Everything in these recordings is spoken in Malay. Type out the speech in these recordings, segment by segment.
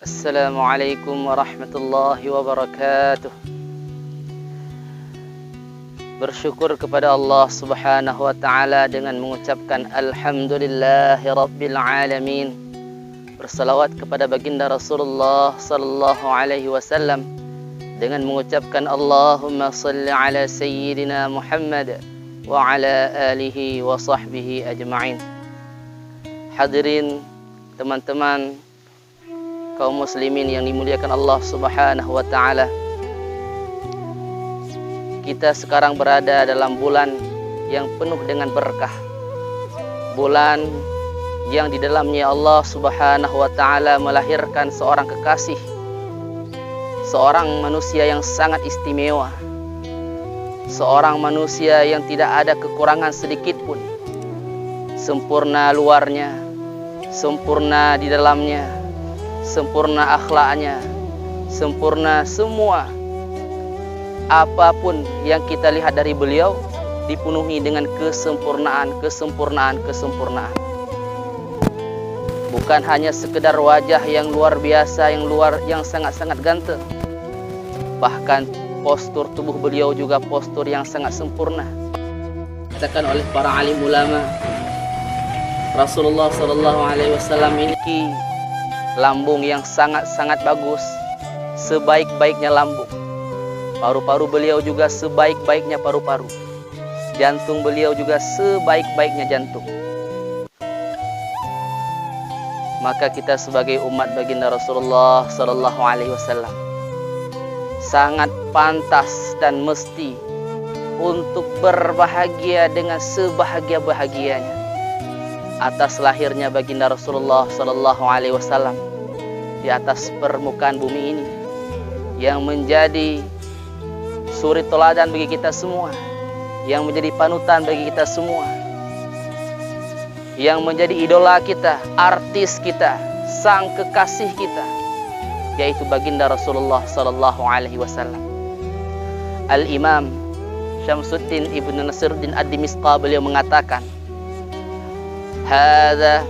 Assalamualaikum warahmatullahi wabarakatuh. Bersyukur kepada Allah Subhanahu wa taala dengan mengucapkan alhamdulillahi rabbil alamin. Bersalawat kepada baginda Rasulullah sallallahu alaihi wasallam dengan mengucapkan Allahumma salli ala sayyidina Muhammad wa ala alihi wa sahbihi ajma'in. Hadirin teman-teman kaum muslimin yang dimuliakan Allah Subhanahu wa taala. Kita sekarang berada dalam bulan yang penuh dengan berkah. Bulan yang di dalamnya Allah Subhanahu wa taala melahirkan seorang kekasih, seorang manusia yang sangat istimewa, seorang manusia yang tidak ada kekurangan sedikit pun. Sempurna luarnya, sempurna di dalamnya, sempurna akhlaknya, sempurna semua. Apapun yang kita lihat dari beliau dipenuhi dengan kesempurnaan. Bukan hanya sekedar wajah yang luar biasa, yang sangat-sangat ganteng. Bahkan postur tubuh beliau juga postur yang sangat sempurna. Dikatakan oleh para alim ulama, Rasulullah sallallahu alaihi wasallam memiliki lambung yang sangat-sangat bagus, sebaik-baiknya lambung. Paru-paru beliau juga sebaik-baiknya paru-paru. Jantung beliau juga sebaik-baiknya jantung. Maka kita sebagai umat baginda Rasulullah sallallahu alaihi wasallam sangat pantas dan mesti untuk berbahagia dengan sebahagia-bahagianya atas lahirnya baginda Rasulullah sallallahu alaihi wasallam di atas permukaan bumi ini, yang menjadi suri teladan bagi kita semua, yang menjadi panutan bagi kita semua, yang menjadi idola kita, artis kita, sang kekasih kita, yaitu baginda Rasulullah sallallahu alaihi wasallam. Al-Imam Syamsuddin Ibnu Nasiruddin Ad-Dimishqa beliau mengatakan, "Hadza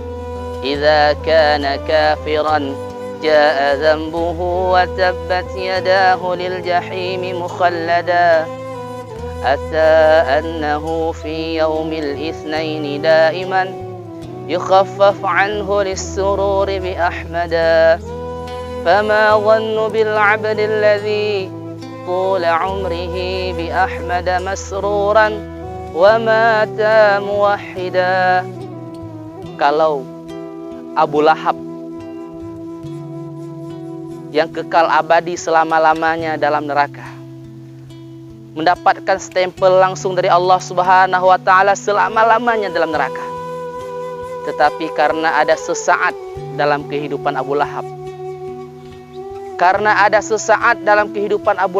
idza kana kafiran جاء ذنبه وتبت يداه للجحيم مخلدا أتى أنه في يوم الاثنين دائما يخفف عنه للسرور بأحمدا فما ظن بالعبد الذي طول عمره بأحمد مسرورا ومات موحدا." Kalau Abu Lahab yang kekal abadi selama-lamanya dalam neraka mendapatkan stempel langsung dari Allah Subhanahu wa taala selama-lamanya dalam neraka, tetapi karena ada sesaat dalam kehidupan Abu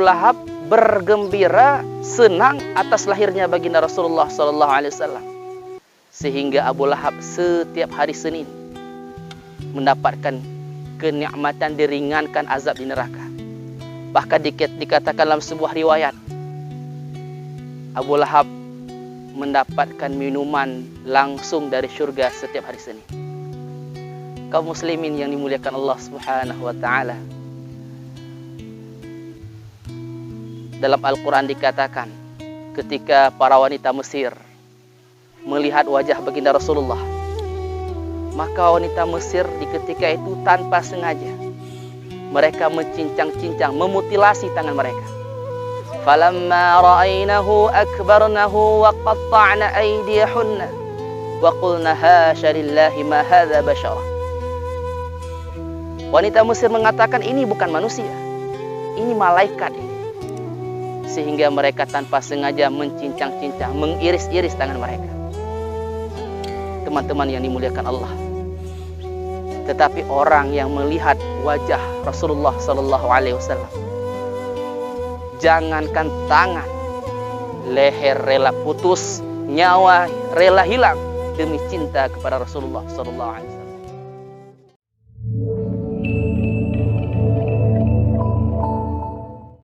Lahab, bergembira, senang atas lahirnya baginda Rasulullah sallallahu alaihi wasallam, sehingga Abu Lahab setiap hari Senin mendapatkan kenikmatan diringankan azab di neraka. Bahkan dikatakan dalam sebuah riwayat, Abu Lahab mendapatkan minuman langsung dari surga setiap hari Senin. Kaum muslimin yang dimuliakan Allah Subhanahu wa taala, dalam Al-Quran dikatakan ketika para wanita Mesir melihat wajah baginda Rasulullah, maka wanita Mesir di ketika itu tanpa sengaja mereka mencincang-cincang, memutilasi tangan mereka. Falamma ra'ainahu akbarnahu wa qatta'na aydiyahunna wa qulna hasya lillahi ma hadza bashara. Wanita Mesir mengatakan, ini bukan manusia, ini malaikat ini. Sehingga mereka tanpa sengaja mencincang-cincang, mengiris-iris tangan mereka. Teman-teman yang dimuliakan Allah, tetapi orang yang melihat wajah Rasulullah sallallahu alaihi wasallam, jangankan tangan, leher rela putus, nyawa rela hilang demi cinta kepada Rasulullah sallallahu alaihi wasallam.